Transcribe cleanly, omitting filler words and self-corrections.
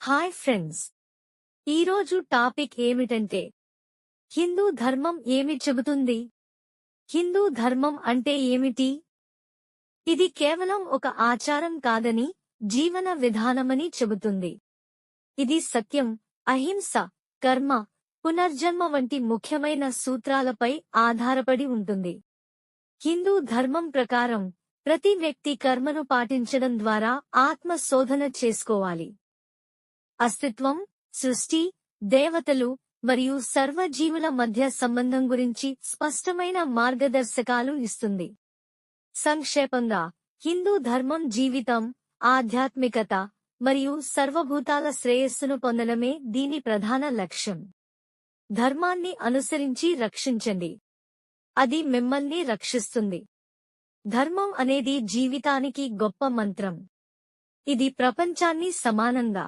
Hi friends, ఈరోజు topic ఏమిటంటే హిందూ ధర్మం ఏమి చెబుతుంది? హిందూ ధర్మం అంటే ఏమిటి? ఇది కేవలం ఒక ఆచారం కాదని, జీవన విధానమని చెబుతుంది. ఇది సత్యం, అహింస, కర్మ, పునర్జన్మ వంటి ముఖ్యమైన సూత్రాలపై ఆధారపడి ఉంటుంది. హిందూ ధర్మం ప్రకారం ప్రతి వ్యక్తి కర్మను పాటించడం ద్వారా ఆత్మ శోధన చేసుకోవాలి. అస్తిత్వం, సృష్టి, దేవతలు మరియు సర్వజీవుల మధ్య సంబంధం గురించి స్పష్టమైన మార్గదర్శకాలు ఇస్తుంది. సంక్షేపంగా, హిందూ ధర్మం జీవితం, ఆధ్యాత్మికత మరియు సర్వభూతాల శ్రేయస్సును పొందడమే దీని ప్రధాన లక్ష్యం. ధర్మాన్ని అనుసరించి రక్షించండి, అది మిమ్మల్ని రక్షిస్తుంది. ధర్మం అనేది జీవితానికి గొప్ప మంత్రం. ఇది ప్రపంచాన్ని సమానంగా,